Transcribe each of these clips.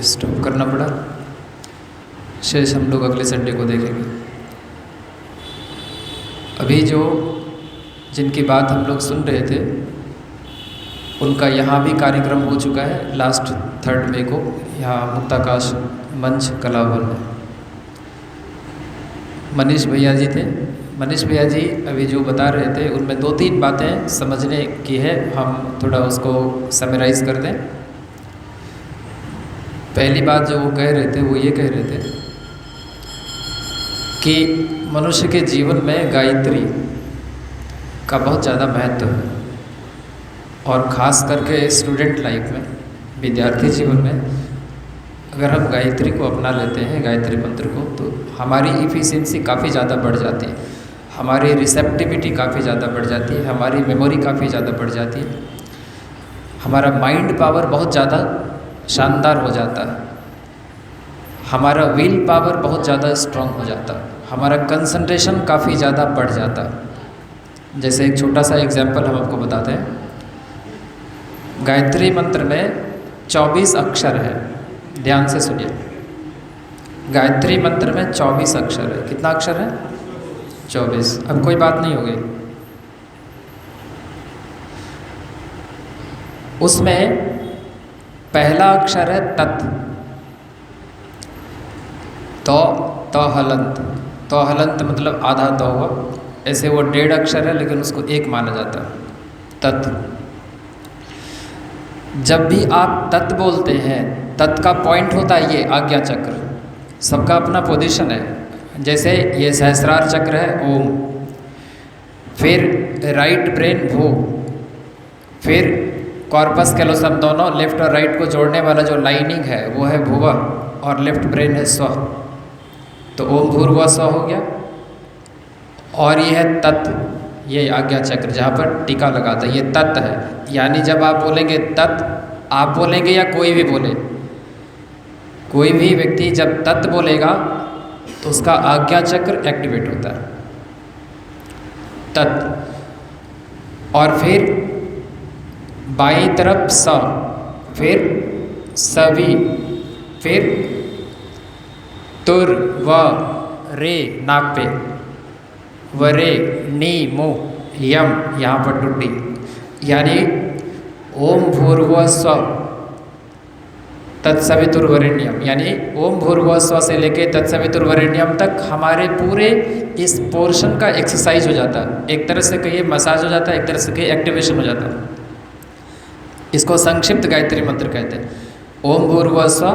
Stop करना पड़ा। शेष हम लोग अगले संडे को देखेंगे। अभी जो जिनकी बात हम लोग सुन रहे थे उनका यहाँ भी कार्यक्रम हो चुका है लास्ट 3 मई को, यहाँ मुक्ताकाश मंच कला भवन में। मनीष भैया जी थे। मनीष भैया जी अभी जो बता रहे थे उनमें 2-3 बातें समझने की है, हम थोड़ा उसको समराइज कर दें। पहली बात जो वो कह रहे थे वो ये कह रहे थे कि मनुष्य के जीवन में गायत्री का बहुत ज़्यादा महत्व है, और ख़ास करके स्टूडेंट लाइफ में, विद्यार्थी जीवन में अगर हम गायत्री को अपना लेते हैं, गायत्री मंत्र को, तो हमारी इफ़िशियंसी काफ़ी ज़्यादा बढ़ जाती है, हमारी रिसेप्टिविटी काफ़ी ज़्यादा बढ़ जाती है, हमारी मेमोरी काफ़ी ज़्यादा बढ़ जाती है, हमारा माइंड पावर बहुत ज़्यादा शानदार हो जाता है, हमारा विल पावर बहुत ज़्यादा स्ट्रांग हो जाता है, हमारा कंसंट्रेशन काफ़ी ज़्यादा बढ़ जाता है। जैसे एक छोटा सा एग्जाम्पल हम आपको बताते हैं। गायत्री मंत्र में 24 अक्षर है, ध्यान से सुनिए। गायत्री मंत्र में 24 अक्षर है। कितना अक्षर है? 24। अब कोई बात नहीं होगी। उसमें पहला अक्षर है तत्, तो हलंत। तो हलंत मतलब आधा तो हुआ, ऐसे वो 1.5 अक्षर है लेकिन उसको 1 माना जाता है, तत्। जब भी आप तत् बोलते हैं, तत् का पॉइंट होता है ये आज्ञा चक्र, सबका अपना पोजीशन है। जैसे ये सहस्रार चक्र है ओम, फिर राइट ब्रेन भू, फिर कॉर्पस कैलोसम, दोनों लेफ्ट और राइट को जोड़ने वाला जो लाइनिंग है वो है भुवः, और लेफ्ट ब्रेन है स्व। तो ओम भूर्भुवः स्व हो गया। और ये है तत्, ये आज्ञा चक्र जहाँ पर टीका लगाता है, ये तत् है। यानी जब आप बोलेंगे तत्, आप बोलेंगे या कोई भी बोले, कोई भी व्यक्ति जब तत् बोलेगा तो उसका आज्ञा चक्र एक्टिवेट होता है, तत्। और फिर बाईं तरफ स, फिर सभी, फिर तुर व रे नाक पे, वरे नी मो यम यहाँ पर टुट्टी। यानी ओम भूर्भुवः स्वः तत्सवितुर्वरेण्यम, यानी ओम भूर्भुवः स्वः से लेके तत्सवितुर्वरेण्यम तक हमारे पूरे इस पोर्शन का एक्सरसाइज हो जाता है। एक तरह से कहिए मसाज हो जाता है, एक तरह से कहिए एक्टिवेशन हो जाता है। इसको संक्षिप्त गायत्री मंत्र कहते हैं। ओम भूर्भुवः स्वः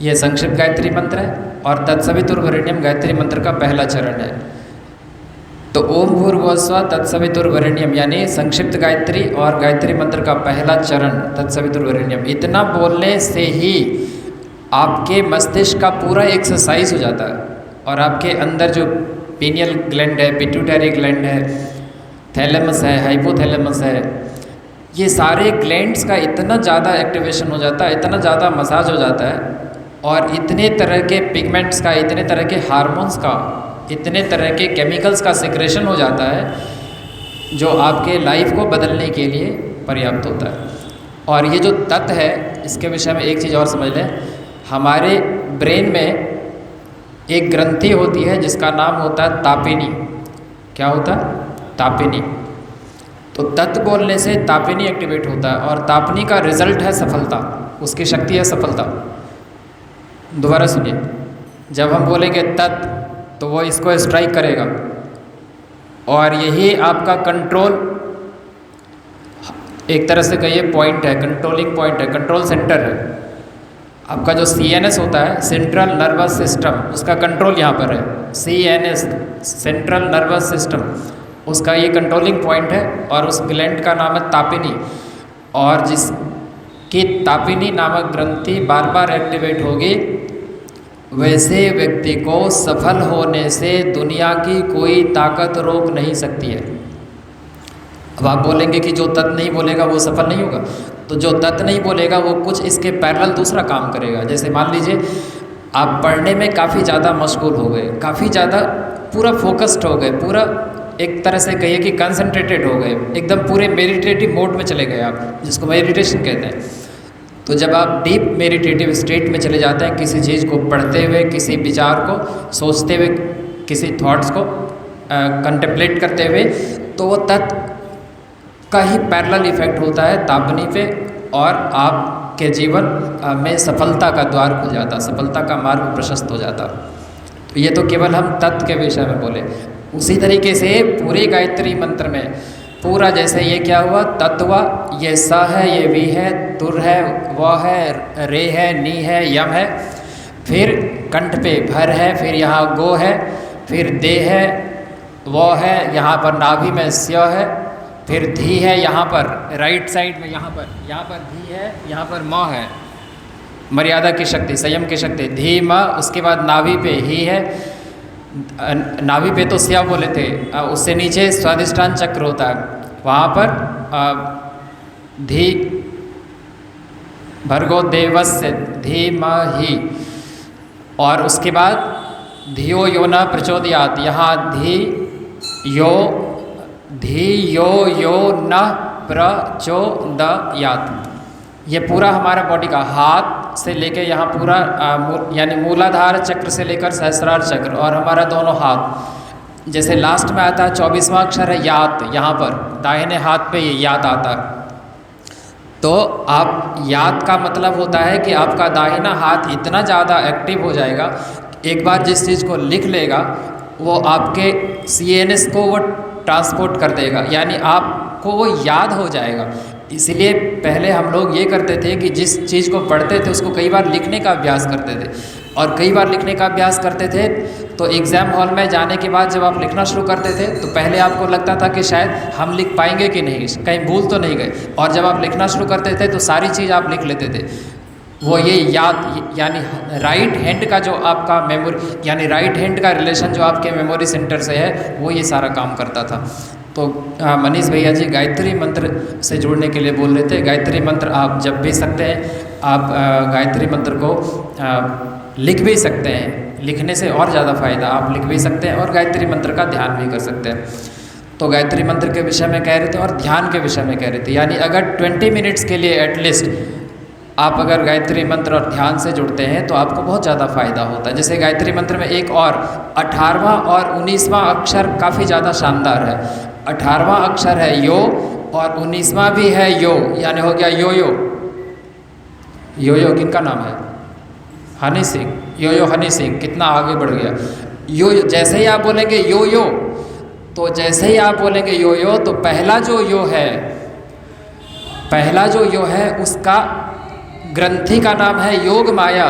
ये संक्षिप्त गायत्री मंत्र है, और तत्सवितुर्वरेण्यम गायत्री मंत्र का पहला चरण है। तो ओम भूर्भुवः स्वः तत्सवितुर्वरेण्यम यानी संक्षिप्त गायत्री और गायत्री मंत्र का पहला चरण तत्सवितुर्वरेण्यम, इतना बोलने से ही आपके मस्तिष्क का पूरा एक्सरसाइज हो जाता है, और आपके अंदर जो पीनियल ग्लैंड है, पिट्यूटरी ग्लैंड है, थैलेमस है, हाइपोथैलेमस है, ये सारे ग्लैंड्स का इतना ज़्यादा एक्टिवेशन हो जाता है, इतना ज़्यादा मसाज हो जाता है, और इतने तरह के पिगमेंट्स का, इतने तरह के हार्मोन्स का, इतने तरह के केमिकल्स का सिक्रेशन हो जाता है जो आपके लाइफ को बदलने के लिए पर्याप्त होता है। और ये जो तत्व है, इसके विषय में एक चीज़ और समझ लें। हमारे ब्रेन में एक ग्रंथि होती है जिसका नाम होता है तापिनी। क्या होता है? तापिनी। तो तत्व बोलने से तापिनी एक्टिवेट होता है, और तापिनी का रिजल्ट है सफलता, उसकी शक्ति है सफलता। दोबारा सुनिए, जब हम बोलेंगे तत्व तो वो इसको स्ट्राइक करेगा, और यही आपका कंट्रोल, एक तरह से कहिए पॉइंट है, कंट्रोलिंग पॉइंट है, कंट्रोल सेंटर है। आपका जो CNS होता है, सेंट्रल नर्वस सिस्टम, उसका कंट्रोल यहाँ पर है। CNS सेंट्रल नर्वस सिस्टम, उसका ये कंट्रोलिंग पॉइंट है, और उस ग्लैंड का नाम है तापिनी। और जिसकी तापिनी नामक ग्रंथि बार बार एक्टिवेट होगी, वैसे व्यक्ति को सफल होने से दुनिया की कोई ताकत रोक नहीं सकती है। अब आप बोलेंगे कि जो तत्व नहीं बोलेगा वो सफल नहीं होगा, तो जो तत्व नहीं बोलेगा वो कुछ इसके पैरेलल दूसरा काम करेगा। जैसे मान लीजिए आप पढ़ने में काफ़ी ज़्यादा मशगूल हो गए, काफ़ी ज़्यादा पूरा फोकस्ड हो गए, पूरा एक तरह से कहिए कि कंसंट्रेटेड हो गए, एकदम पूरे मेडिटेटिव मोड में चले गए आप, जिसको मेडिटेशन कहते हैं। तो जब आप डीप मेडिटेटिव स्टेट में चले जाते हैं, किसी चीज़ को पढ़ते हुए, किसी विचार को सोचते हुए, किसी थॉट्स को कंटेम्पलेट करते हुए, तो वो तत्व का ही पैरेलल इफेक्ट होता है तापनी पे, और आपके जीवन में सफलता का द्वार खुल जाता, सफलता का मार्ग प्रशस्त हो जाता। तो ये तो केवल हम तत्व के विषय में बोले। उसी तरीके से पूरे गायत्री मंत्र में पूरा, जैसे ये क्या हुआ, तत्व, ये स है, ये वी है, तुर है, व है, रे है, नी है, यम है, फिर कंठ पे भर है, फिर यहाँ गो है, फिर दे है, वो है, यहाँ पर नाभि में स्य है, फिर धी है, यहाँ पर राइट साइड में, यहाँ पर धी है, यहाँ पर म है, मर्यादा की शक्ति, संयम की शक्ति, धी म, उसके बाद नाभि पे ही है, नाभि पे तो स्या बोले थे, उससे नीचे स्वादिष्टान चक्र होता है, वहाँ पर धी, भर्गो देवस्य धीमहि, और उसके बाद धियो यो न प्रचोदयात्, यहाँ धी यो न प्रचोदयात्। ये पूरा हमारा बॉडी का, हाथ से लेके यहाँ पूरा यानी मूलाधार चक्र से लेकर सहस्रार चक्र, और हमारा दोनों हाथ, जैसे लास्ट में आता है 24वां अक्षर है यात, यहाँ पर दाहिने हाथ पे ये यात आता है। तो आप, यात का मतलब होता है कि आपका दाहिना हाथ इतना ज़्यादा एक्टिव हो जाएगा, एक बार जिस चीज़ को लिख लेगा वो आपके CNS को वो ट्रांसपोर्ट कर देगा, यानी आपको वो याद हो जाएगा। इसलिए पहले हम लोग ये करते थे कि जिस चीज़ को पढ़ते थे उसको कई बार लिखने का अभ्यास करते थे, और कई बार लिखने का अभ्यास करते थे तो एग्ज़ाम हॉल में जाने के बाद जब आप लिखना शुरू करते थे तो पहले आपको लगता था कि शायद हम लिख पाएंगे कि नहीं, कहीं भूल तो नहीं गए, और जब आप लिखना शुरू करते थे तो सारी चीज़ आप लिख लेते थे। वो ये याद, यानी राइट हैंड का जो आपका मेमोरी, यानी राइट हैंड का रिलेशन जो आपके मेमोरी सेंटर से है, वो ये सारा काम करता था। तो मनीष भैया जी गायत्री मंत्र से जुड़ने के लिए बोल रहे थे। गायत्री मंत्र आप जब भी सकते हैं, आप गायत्री मंत्र को लिख भी सकते हैं, लिखने से और ज़्यादा फ़ायदा, आप लिख भी सकते हैं और गायत्री मंत्र का ध्यान भी कर सकते हैं। तो गायत्री मंत्र के विषय में कह रहे थे और ध्यान के विषय में कह रहे थे, यानी अगर 20 मिनट्स के लिए एटलीस्ट आप अगर गायत्री मंत्र और ध्यान से जुड़ते हैं तो आपको बहुत ज़्यादा फ़ायदा होता है। जैसे गायत्री मंत्र में एक और 18वां और 19वां अक्षर काफ़ी ज़्यादा शानदार है। 18वां अक्षर है यो और 19वां भी है यो, यानी हो गया यो यो। यो यो किनका नाम है? हनी सिंह। यो यो हनी सिंह कितना आगे बढ़ गया। यो यो जैसे ही आप बोलेंगे यो यो, तो जैसे ही आप बोलेंगे यो यो तो पहला जो यो है, पहला जो यो है उसका ग्रंथि का नाम है योग माया,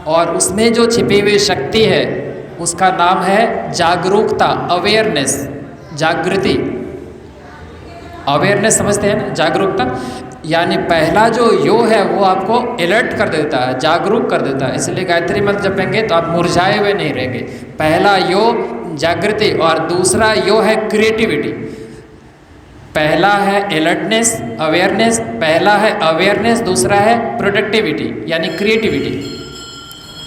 और उसमें जो छिपी हुई शक्ति है उसका नाम है जागरूकता, अवेयरनेस, जागृति। अवेयरनेस समझते हैं ना, जागरूकता। यानी पहला जो यो है वो आपको अलर्ट कर देता है, जागरूक कर देता है। इसलिए गायत्री मंत्र जपेंगे तो आप मुरझाए हुए नहीं रहेंगे। पहला यो जागृति और दूसरा यो है क्रिएटिविटी। पहला है अलर्टनेस, अवेयरनेस, पहला है अवेयरनेस, दूसरा है प्रोडक्टिविटी यानी क्रिएटिविटी।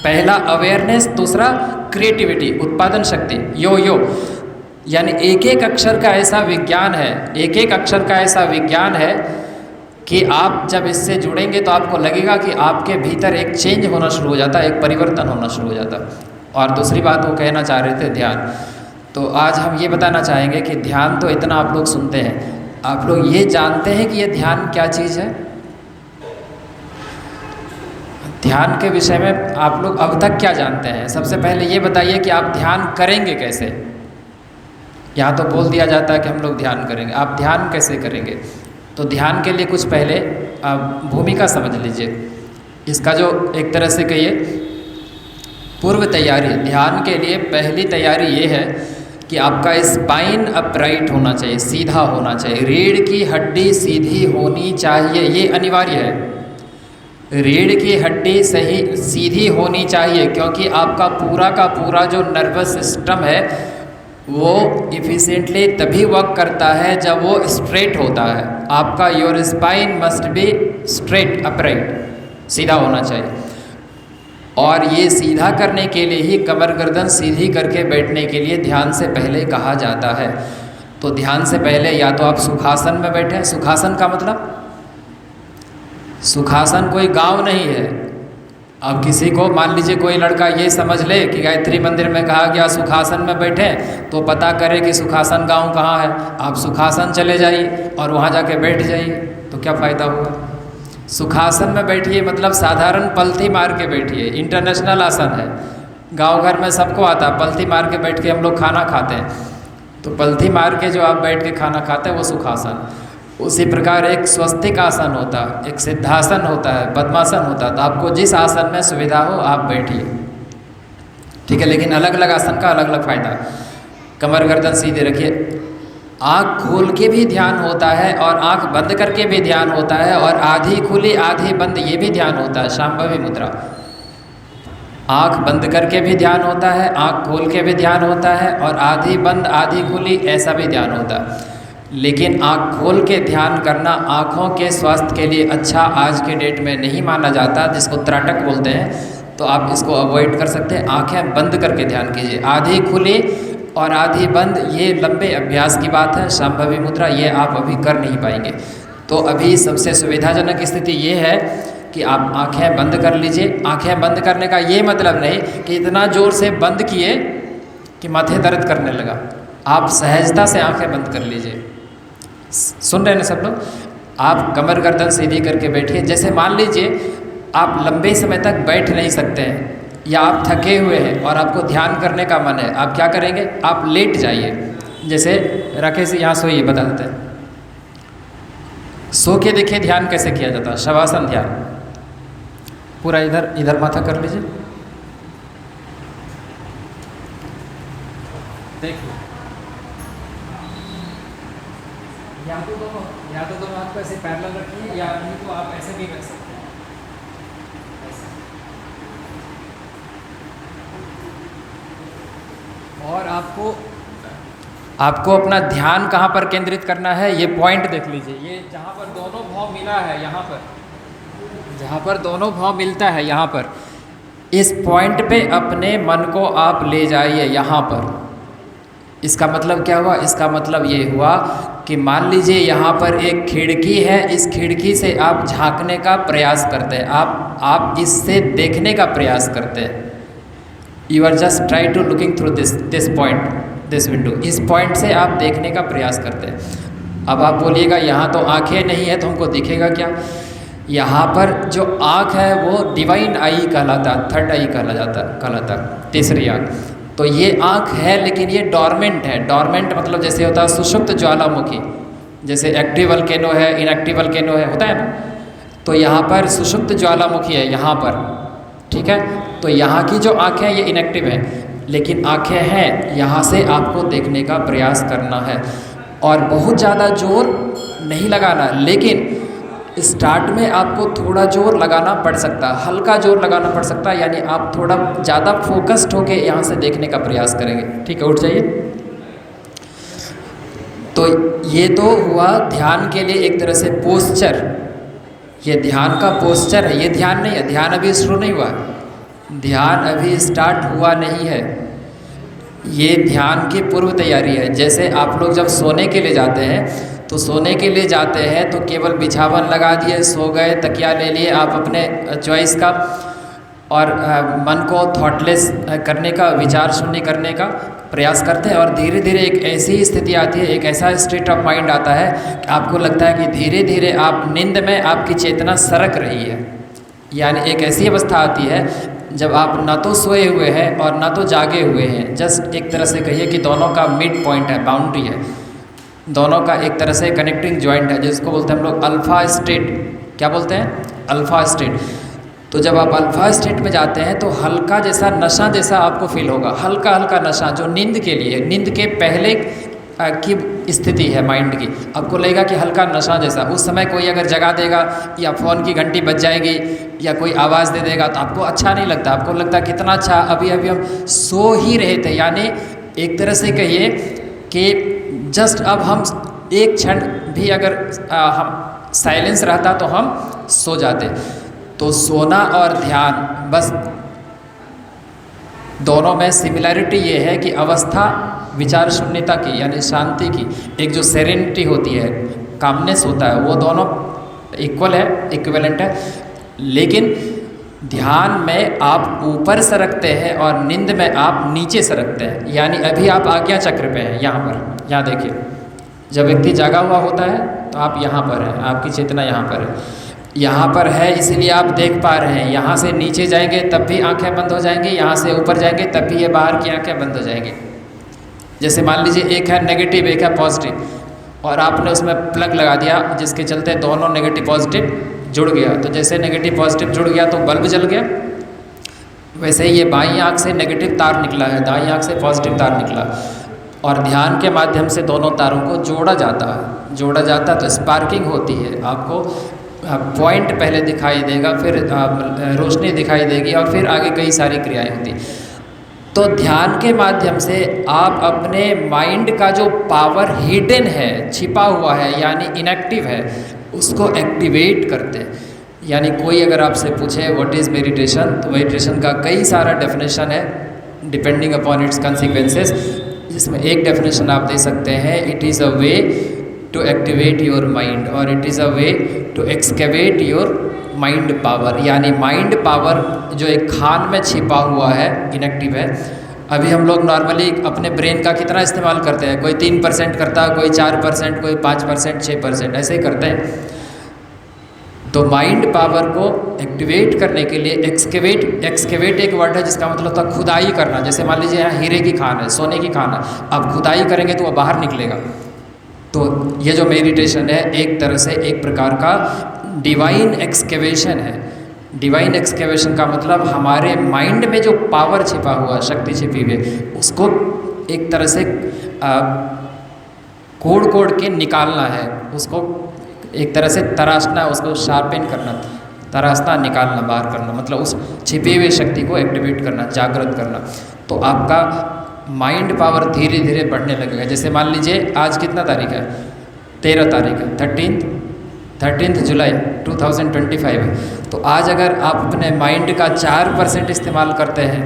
पहला अवेयरनेस, दूसरा क्रिएटिविटी, उत्पादन शक्ति। यो यो यानी एक एक अक्षर का ऐसा विज्ञान है, एक एक अक्षर का ऐसा विज्ञान है कि आप जब इससे जुड़ेंगे तो आपको लगेगा कि आपके भीतर एक चेंज होना शुरू हो जाता है, एक परिवर्तन होना शुरू हो जाता है। और दूसरी बात वो कहना चाह रहे थे ध्यान, तो आज हम ये बताना चाहेंगे कि ध्यान तो इतना आप लोग सुनते हैं, आप लोग ये जानते हैं कि ये ध्यान क्या चीज़ है? ध्यान के विषय में आप लोग अब तक क्या जानते हैं? सबसे पहले ये बताइए कि आप ध्यान करेंगे कैसे? यहाँ तो बोल दिया जाता है कि हम लोग ध्यान करेंगे, आप ध्यान कैसे करेंगे? तो ध्यान के लिए कुछ पहले भूमिका समझ लीजिए। इसका जो एक तरह से कहिए पूर्व तैयारी, ध्यान के लिए पहली तैयारी ये है कि आपका स्पाइन अपराइट होना चाहिए, सीधा होना चाहिए। रीढ़ की हड्डी सीधी होनी चाहिए, ये अनिवार्य है। रीढ़ की हड्डी सही सीधी होनी चाहिए, क्योंकि आपका पूरा का पूरा जो नर्वस सिस्टम है वो इफिशिएंटली तभी वर्क करता है जब वो स्ट्रेट होता है। आपका your spine must be straight, upright, सीधा होना चाहिए। और ये सीधा करने के लिए ही कमर गर्दन सीधी करके बैठने के लिए ध्यान से पहले कहा जाता है। तो ध्यान से पहले या तो आप सुखासन में बैठें। सुखासन का मतलब सुखासन कोई गांव नहीं है। अब किसी को मान लीजिए कोई लड़का ये समझ ले कि गायत्री मंदिर में कहा गया सुखासन में बैठे, तो पता करे कि सुखासन गांव कहाँ है। आप सुखासन चले जाइए और वहाँ जाके बैठ जाइए, तो क्या फ़ायदा होगा। सुखासन में बैठिए मतलब साधारण पलथी मार के बैठिए, इंटरनेशनल आसन है। गांव घर में सबको आता है, पलथी मार के बैठ के हम लोग खाना खाते हैं, तो पलथी मार के जो आप बैठ के खाना खाते हैं वो सुखासन। उसी प्रकार एक स्वस्तिक आसन होता है, एक सिद्धासन होता है, पद्मासन होता है। तो आपको जिस आसन में सुविधा हो आप बैठिए, ठीक है। लेकिन अलग अलग आसन का अलग अलग फायदा। कमर गर्दन सीधे रखिए, आँख खोल के भी ध्यान होता है और आँख बंद करके भी ध्यान होता है, और आधी खुली आधी बंद ये भी ध्यान होता है, शांभवी मुद्रा। आँख बंद करके भी ध्यान होता है, आँख खोल के भी ध्यान होता है, और आधी बंद आधी खुली ऐसा भी ध्यान होता है। लेकिन आँख खोल के ध्यान करना आँखों के स्वास्थ्य के लिए अच्छा आज के डेट में नहीं माना जाता, जिसको त्राटक बोलते हैं। तो आप इसको अवॉइड कर सकते हैं। आँखें बंद करके ध्यान कीजिए, आधी खुली और आधी बंद, ये लंबे अभ्यास की बात है। शांभवी मुद्रा ये आप अभी कर नहीं पाएंगे। तो अभी सबसे सुविधाजनक स्थिति ये है कि आप आँखें बंद कर लीजिए। आँखें बंद करने का ये मतलब नहीं कि इतना ज़ोर से बंद किए कि माथे दर्द करने लगा। आप सहजता से आँखें बंद कर लीजिए। सुन रहे हैं ना सब लोग। आप कमर गर्दन सीधी करके बैठिए। जैसे मान लीजिए आप लंबे समय तक बैठ नहीं सकते हैं, या आप थके हुए हैं और आपको ध्यान करने का मन है, आप क्या करेंगे, आप लेट जाइए। जैसे राकेश यहाँ सोइए, बता देते हैं। सो के देखिए ध्यान कैसे किया जाता है, शवासन ध्यान। पूरा इधर इधर माथा कर लीजिए, देखिए। या तो दोनों हाथ को ऐसे पैरेलल रखिए, या नहीं तो आप ऐसे भी रख सकते हैं, ऐसे। और आपको अपना ध्यान कहाँ पर केंद्रित करना है, ये पॉइंट देख लीजिए। ये जहाँ पर दोनों भाव मिला है, यहाँ पर जहाँ पर दोनों भाव मिलता है, यहाँ पर इस पॉइंट पे अपने मन को आप ले जाइए, यहाँ पर। इसका मतलब क्या हुआ, इसका मतलब ये हुआ कि मान लीजिए यहाँ पर एक खिड़की है, इस खिड़की से आप झांकने का प्रयास करते हैं, आप इससे देखने का प्रयास करते हैं। You are just try to looking through this point, this window. इस पॉइंट से आप देखने का प्रयास करते हैं। अब आप बोलिएगा यहाँ तो आँखें नहीं है तो हमको दिखेगा क्या। यहाँ पर जो आँख है वो डिवाइन आई कहलाता है, थर्ड आई कहलाता है, तीसरी आँख। तो ये आँख है, लेकिन ये डॉर्मेंट है। डॉर्मेंट मतलब जैसे होता है सुषुप्त ज्वालामुखी, जैसे एक्टिव वल्केनो है, इनएक्टिव वल्केनो है, होता है ना। तो यहाँ पर सुषुप्त ज्वालामुखी है यहाँ पर, ठीक है। तो यहाँ की जो आँखें ये इनएक्टिव है, लेकिन आँखें हैं, यहाँ से आपको देखने का प्रयास करना है। और बहुत ज़्यादा जोर नहीं लगाना, लेकिन स्टार्ट में आपको थोड़ा जोर लगाना पड़ सकता है, हल्का जोर लगाना पड़ सकता है। यानी आप थोड़ा ज़्यादा फोकस्ड होके यहाँ से देखने का प्रयास करेंगे, ठीक है। उठ जाइए। तो ये तो हुआ ध्यान के लिए एक तरह से पोस्चर, ये ध्यान का पोस्चर है, ये ध्यान नहीं है। ध्यान अभी शुरू नहीं हुआ, ध्यान अभी स्टार्ट हुआ नहीं है, ये ध्यान की पूर्व तैयारी है। जैसे आप लोग जब सोने के लिए जाते हैं, तो सोने के लिए जाते हैं तो केवल बिछावन लगा दिए, सो गए, तकिया ले लिए आप अपने चॉइस का, और मन को थॉटलेस करने का, विचार शून्य करने का प्रयास करते हैं। और धीरे धीरे एक ऐसी स्थिति आती है, एक ऐसा स्टेट ऑफ माइंड आता है कि आपको लगता है कि धीरे धीरे आप नींद में आपकी चेतना सरक रही है। यानी एक ऐसी अवस्था आती है जब आप ना तो सोए हुए हैं और ना तो जागे हुए हैं, जस्ट एक तरह से कहिए कि दोनों का मिड पॉइंट है, बाउंड्री है, दोनों का एक तरह से कनेक्टिंग जॉइंट है, जिसको बोलते हैं हम लोग अल्फा स्टेट। क्या बोलते हैं, अल्फा स्टेट। तो जब आप अल्फा स्टेट में जाते हैं तो हल्का जैसा नशा जैसा आपको फील होगा, हल्का हल्का नशा, जो नींद के लिए, नींद के पहले की स्थिति है माइंड की। आपको लगेगा कि हल्का नशा जैसा। उस समय कोई अगर जगा देगा या फ़ोन की घंटी बज जाएगी या कोई आवाज़ दे देगा तो आपको अच्छा नहीं लगता, आपको लगता कितना अच्छा, अभी अभी हम सो ही रहे थे। यानी एक तरह से कहिए कि जस्ट अब हम एक क्षण भी अगर हम साइलेंस रहता तो हम सो जाते। तो सोना और ध्यान, बस दोनों में सिमिलैरिटी ये है कि अवस्था विचार शून्यता की, यानी शांति की, एक जो सेरेनिटी होती है, कामनेस होता है, वो दोनों इक्वल है, इक्विवेलेंट है। लेकिन ध्यान में आप ऊपर सरकते हैं और नींद में आप नीचे सरकते हैं। यानी अभी आप आज्ञा चक्र पे हैं, यहाँ पर, यहाँ देखिए, जब व्यक्ति जागा हुआ होता है तो आप यहाँ पर हैं, आपकी चेतना यहाँ पर है, यहाँ पर है, इसलिए आप देख पा रहे हैं। यहाँ से नीचे जाएंगे तब भी आंखें बंद हो जाएंगी, यहाँ से ऊपर जाएंगे तब भी ये बाहर की आंखें बंद हो जाएंगी। जैसे मान लीजिए एक है नेगेटिव, एक है पॉजिटिव, और आपने उसमें प्लग लगा दिया जिसके चलते दोनों नेगेटिव पॉजिटिव जुड़ गया। तो जैसे नेगेटिव पॉजिटिव जुड़ गया तो बल्ब जल गया, वैसे ही ये बाईं आंख से नेगेटिव तार निकला है, दाईं आंख से पॉजिटिव तार निकला, और ध्यान के माध्यम से दोनों तारों को जोड़ा जाता है तो स्पार्किंग होती है। आपको पॉइंट पहले दिखाई देगा, फिर रोशनी दिखाई देगी, और फिर आगे कई सारी क्रियाएं होती। तो ध्यान के माध्यम से आप अपने माइंड का जो पावर हिडन है, छिपा हुआ है यानी इनएक्टिव है, उसको एक्टिवेट करते हैं। यानी कोई अगर आपसे पूछे व्हाट इज़ मेडिटेशन, तो मेडिटेशन का कई सारा डेफिनेशन है डिपेंडिंग अपॉन इट्स कंसिक्वेंसेस, जिसमें एक डेफिनेशन आप दे सकते हैं, it is a way to activate your mind, और it is a way to excavate your mind power. यानी माइंड पावर जो एक खान में छिपा हुआ है, इनएक्टिव है। अभी हम लोग नॉर्मली अपने ब्रेन का कितना इस्तेमाल करते हैं? कोई 3% करता है, कोई 4%, कोई 5%, 6%, ऐसे ही करते हैं। तो माइंड पावर को एक्टिवेट करने के लिए एक्सकेवेट एक वर्ड है जिसका मतलब था खुदाई करना। जैसे मान लीजिए यहाँ हीरे की खान है, सोने की खान है, आप खुदाई करेंगे तो वो बाहर निकलेगा। तो ये जो मेडिटेशन है एक तरह से एक प्रकार का डिवाइन एक्सकेवेशन है। डिवाइन एक्सकेवेशन का मतलब हमारे माइंड में जो पावर छिपा हुआ, शक्ति छिपी हुई है, उसको एक तरह से कोड़ के निकालना है, उसको एक तरह से तराशना है, उसको शार्पेन करना, तराशना, निकालना, बाहर करना, मतलब उस छिपी हुई शक्ति को एक्टिवेट करना, जागृत करना। तो आपका माइंड पावर धीरे धीरे बढ़ने लगेगा। जैसे मान लीजिए आज कितना तारीख है? 13 तारीख है, 13 जुलाई 2025 है। तो आज अगर आप अपने माइंड का 4% इस्तेमाल करते हैं,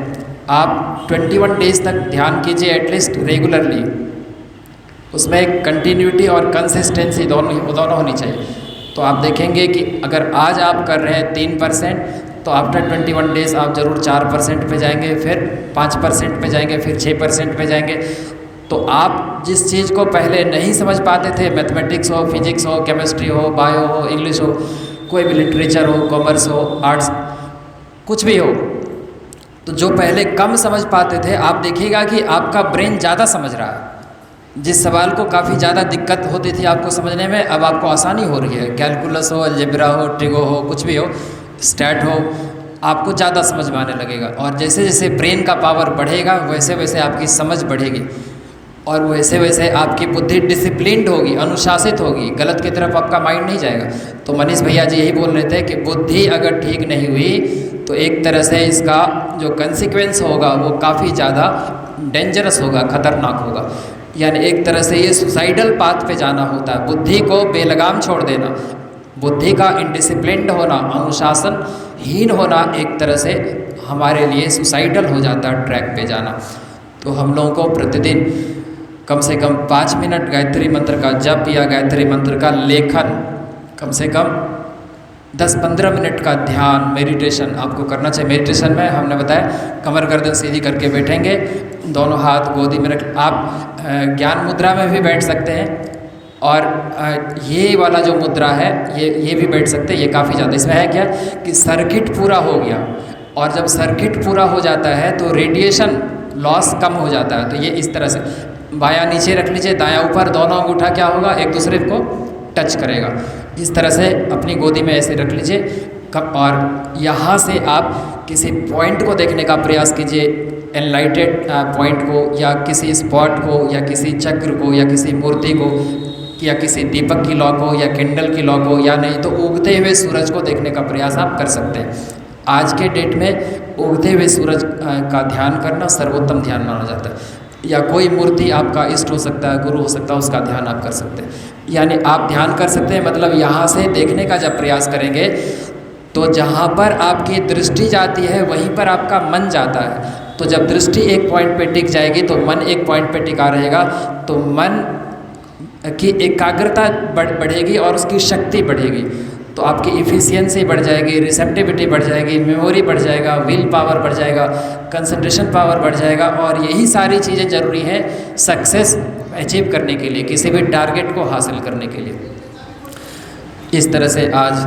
आप 21 डेज तक ध्यान कीजिए एटलीस्ट रेगुलरली। उसमें एक कंटिन्यूटी और कंसिस्टेंसी दोनों होनी चाहिए। तो आप देखेंगे कि अगर आज आप कर रहे हैं 3%, तो आफ्टर 21 डेज आप ज़रूर 4% पे जाएंगे, फिर 5% पे जाएंगे, फिर 6% पे जाएंगे। तो आप जिस चीज़ को पहले नहीं समझ पाते थे, मैथमेटिक्स हो, फिजिक्स हो, केमिस्ट्री हो, बायो हो, इंग्लिश हो, कोई भी लिटरेचर हो, कॉमर्स हो, आर्ट्स, कुछ भी हो, तो जो पहले कम समझ पाते थे, आप देखिएगा कि आपका ब्रेन ज़्यादा समझ रहा है। जिस सवाल को काफ़ी ज़्यादा दिक्कत होती थी आपको समझने में, अब आपको आसानी हो रही है। कैलकुलस हो, अलजेब्रा हो, ट्रिगो हो, कुछ भी हो, स्टैट हो, आपको ज़्यादा समझ में आने लगेगा। और जैसे जैसे ब्रेन का पावर बढ़ेगा, वैसे वैसे आपकी समझ बढ़ेगी, और वैसे वैसे आपकी बुद्धि डिसिप्लिन्ड होगी, अनुशासित होगी, गलत की तरफ आपका माइंड नहीं जाएगा। तो मनीष भैया जी यही बोल रहे थे कि बुद्धि अगर ठीक नहीं हुई तो एक तरह से इसका जो कंसिक्वेंस होगा वो काफ़ी ज़्यादा डेंजरस होगा, ख़तरनाक होगा। यानी एक तरह से ये सुसाइडल पाथ पे जाना होता है, बुद्धि को बेलगाम छोड़ देना, बुद्धि का इनडिसिप्लिन्ड होना, अनुशासनहीन होना एक तरह से हमारे लिए सुसाइडल हो जाता है, ट्रैक पे जाना। तो हम लोगों को प्रतिदिन कम से कम 5 मिनट गायत्री मंत्र का जप या गायत्री मंत्र का लेखन, कम से कम 10-15 मिनट का ध्यान, मेडिटेशन आपको करना चाहिए। मेडिटेशन में हमने बताया कमर गर्दन सीधी करके बैठेंगे, दोनों हाथ गोदी में रख, आप ज्ञान मुद्रा में भी बैठ सकते हैं, और ये वाला जो मुद्रा है ये भी बैठ सकते हैं। ये काफ़ी ज़्यादा, इसमें है क्या कि सर्किट पूरा हो गया, और जब सर्किट पूरा हो जाता है तो रेडिएशन लॉस कम हो जाता है। तो ये इस तरह से बायां नीचे रख लीजिए, दायां ऊपर, दोनों अंगूठा क्या होगा, एक दूसरे को टच करेगा। इस तरह से अपनी गोदी में ऐसे रख लीजिए, और यहाँ से आप किसी पॉइंट को देखने का प्रयास कीजिए, एनलाइटेड पॉइंट को, या किसी स्पॉट को, या किसी चक्र को, या किसी मूर्ति को, या किसी दीपक की लौ को, या कैंडल की लौ को, या नहीं तो उगते हुए सूरज को देखने का प्रयास आप कर सकते हैं। आज के डेट में उगते हुए सूरज का ध्यान करना सर्वोत्तम ध्यान माना जाता है। या कोई मूर्ति आपका इष्ट हो सकता है, गुरु हो सकता है, उसका ध्यान आप कर सकते हैं। यानी आप ध्यान कर सकते हैं, मतलब यहाँ से देखने का जब प्रयास करेंगे तो जहाँ पर आपकी दृष्टि जाती है वहीं पर आपका मन जाता है। तो जब दृष्टि एक पॉइंट पे टिक जाएगी तो मन एक पॉइंट पे टिका रहेगा, तो मन की एकाग्रता बढ़ेगी और उसकी शक्ति बढ़ेगी। तो आपकी इफ़िशियंसी बढ़ जाएगी, रिसेप्टिविटी बढ़ जाएगी, मेमोरी बढ़ जाएगा, विल पावर बढ़ जाएगा, कंसंट्रेशन पावर बढ़ जाएगा। और यही सारी चीज़ें ज़रूरी हैं सक्सेस अचीव करने के लिए, किसी भी टारगेट को हासिल करने के लिए। इस तरह से आज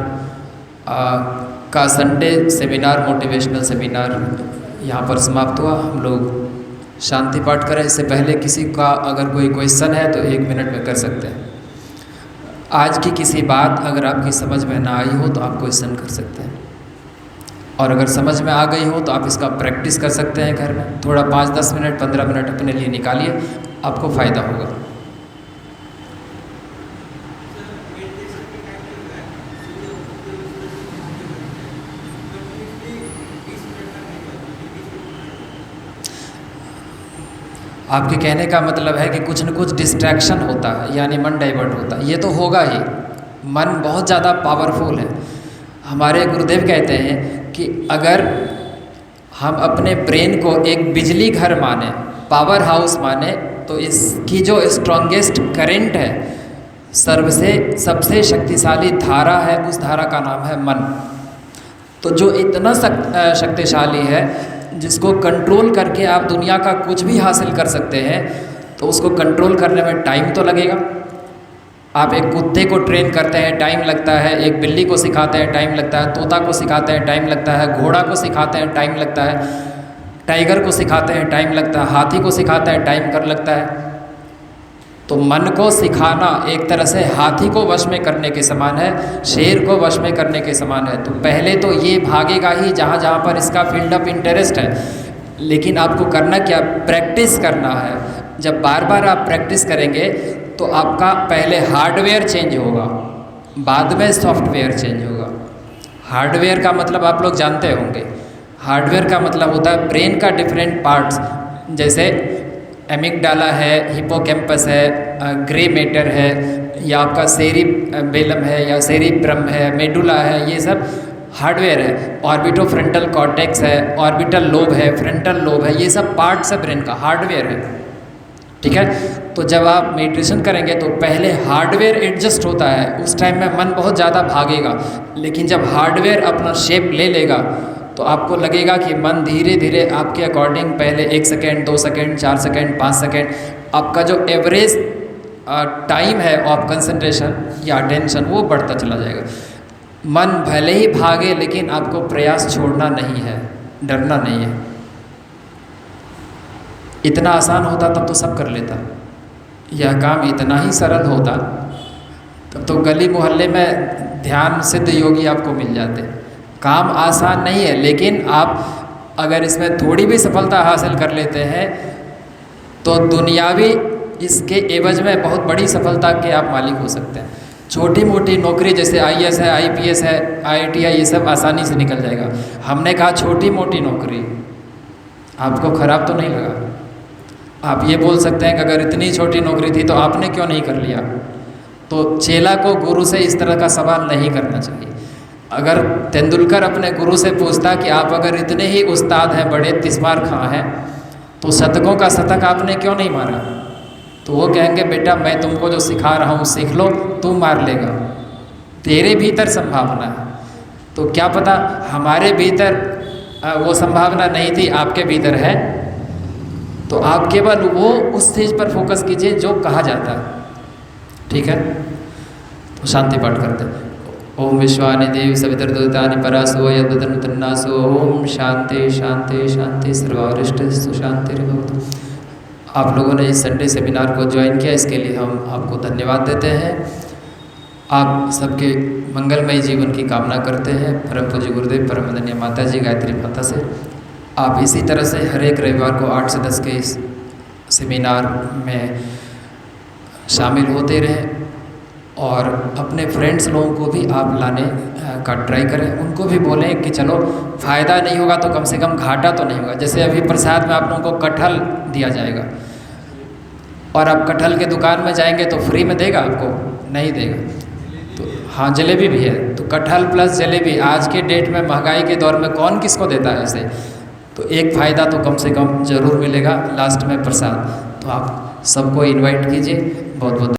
का संडे सेमिनार, मोटिवेशनल सेमिनार यहाँ पर समाप्त हुआ। हम लोग शांति पाठ करें। इससे पहले किसी का अगर कोई क्वेश्चन है तो 1 मिनट में कर सकते हैं। आज की किसी बात अगर आपकी समझ में ना आई हो तो आप क्वेश्चन कर सकते हैं, और अगर समझ में आ गई हो तो आप इसका प्रैक्टिस कर सकते हैं घर में। थोड़ा 5-10 मिनट 15 मिनट अपने लिए निकालिए, आपको फ़ायदा होगा। आपके कहने का मतलब है कि कुछ न कुछ डिस्ट्रैक्शन होता है, यानी मन डाइवर्ट होता है। ये तो होगा ही, मन बहुत ज़्यादा पावरफुल है। हमारे गुरुदेव कहते हैं कि अगर हम अपने ब्रेन को एक बिजली घर माने, पावर हाउस माने, तो इसकी जो स्ट्रॉन्गेस्ट करंट है, सबसे शक्तिशाली धारा है, उस धारा का नाम है मन। तो जो इतना शक्तिशाली है, जिसको कंट्रोल करके आप दुनिया का कुछ भी हासिल कर सकते हैं, तो उसको कंट्रोल करने में टाइम तो लगेगा। आप एक कुत्ते को ट्रेन करते हैं, टाइम लगता है। एक बिल्ली को सिखाते हैं, टाइम लगता है। तोता को सिखाते हैं, टाइम लगता है। घोड़ा को सिखाते हैं, टाइम लगता है। टाइगर को सिखाते हैं, टाइम लगता है। हाथी को सिखाते हैं, टाइम कर लगता है। तो मन को सिखाना एक तरह से हाथी को वश में करने के समान है, शेर को वश में करने के समान है। तो पहले तो ये भागेगा ही जहाँ जहाँ पर इसका फील्ड ऑफ इंटरेस्ट है, लेकिन आपको करना क्या, प्रैक्टिस करना है। जब बार बार आप प्रैक्टिस करेंगे तो आपका पहले हार्डवेयर चेंज होगा, बाद में सॉफ्टवेयर चेंज होगा। हार्डवेयर का मतलब आप लोग जानते होंगे। हार्डवेयर का मतलब होता है ब्रेन का डिफरेंट पार्ट्स, जैसे एमिगडाला है, हिपोकैम्पस है, ग्रे मैटर है, या आपका सेरिबेलम है, या सेरिब्रम है, मेडुला है, ये सब हार्डवेयर है। ऑर्बिटोफ्रंटल कॉर्टेक्स है, ऑर्बिटल लोब है, फ्रंटल लोब है, ये सब पार्ट्स है ब्रेन का, हार्डवेयर है। ठीक है। तो जब आप मेडिटेशन करेंगे तो पहले हार्डवेयर एडजस्ट होता है, उस टाइम में मन बहुत ज़्यादा भागेगा। लेकिन जब हार्डवेयर अपना शेप ले लेगा तो आपको लगेगा कि मन धीरे धीरे आपके अकॉर्डिंग पहले 1 सेकेंड, 2 सेकेंड, 4 सेकेंड, 5 सेकेंड, आपका जो एवरेज टाइम है ऑफ कंसंट्रेशन या अटेंशन वो बढ़ता चला जाएगा। मन भले ही भागे, लेकिन आपको प्रयास छोड़ना नहीं है, डरना नहीं है। इतना आसान होता तब तो सब कर लेता। यह काम इतना ही सरल होता तब तो गली मोहल्ले में ध्यान सिद्ध योगी आपको मिल जाते। काम आसान नहीं है, लेकिन आप अगर इसमें थोड़ी भी सफलता हासिल कर लेते हैं तो दुनियावी इसके एवज में बहुत बड़ी सफलता के आप मालिक हो सकते हैं। छोटी मोटी नौकरी जैसे IAS है, IPS है, IIT है, ये सब आसानी से निकल जाएगा। हमने कहा छोटी मोटी नौकरी, आपको खराब तो नहीं लगा? आप ये बोल सकते हैं कि अगर इतनी छोटी नौकरी थी तो आपने क्यों नहीं कर लिया? तो चेला को गुरु से इस तरह का सवाल नहीं करना चाहिए। अगर तेंदुलकर अपने गुरु से पूछता कि आप अगर इतने ही उस्ताद हैं, बड़े तिस्मार खां हैं, तो शतकों का शतक आपने क्यों नहीं मारा? तो वो कहेंगे बेटा मैं तुमको जो सिखा रहा हूँ सीख लो, तू मार लेगा, तेरे भीतर संभावना है। तो क्या पता हमारे भीतर वो संभावना नहीं थी, आपके भीतर है। तो आप केवल वो उस चीज़ पर फोकस कीजिए जो कहा जाता है। ठीक है। तो शांति पाठ करते हैं। ओम विश्वानि देव सवितर्दूतानि परासो यद्वदनुतन्नासो। ओम शांति शांति शांति सर्वारिष्टस्तु शांतिर्भवतु। आप लोगों ने इस संडे सेमिनार को ज्वाइन किया, इसके लिए हम आपको धन्यवाद देते हैं। आप सबके मंगलमय जीवन की कामना करते हैं परम पूज्य गुरुदेव परम वंदनीय माता जी गायत्री माता से। आप इसी तरह से हर एक रविवार को 8 से 10 के इस सेमिनार में शामिल होते रहें, और अपने फ्रेंड्स लोगों को भी आप लाने का ट्राई करें। उनको भी बोलें कि चलो फ़ायदा नहीं होगा तो कम से कम घाटा तो नहीं होगा। जैसे अभी प्रसाद में आप लोगों को कटहल दिया जाएगा, और आप कटहल के दुकान में जाएंगे तो फ्री में देगा आपको? नहीं देगा। तो हाँ, जलेबी भी है, तो कटहल प्लस जलेबी आज के डेट में महंगाई के दौर में कौन किसको देता है ऐसे? तो एक फ़ायदा तो कम से कम ज़रूर मिलेगा लास्ट में प्रसाद। तो आप सबको इनवाइट कीजिए। बहुत बहुत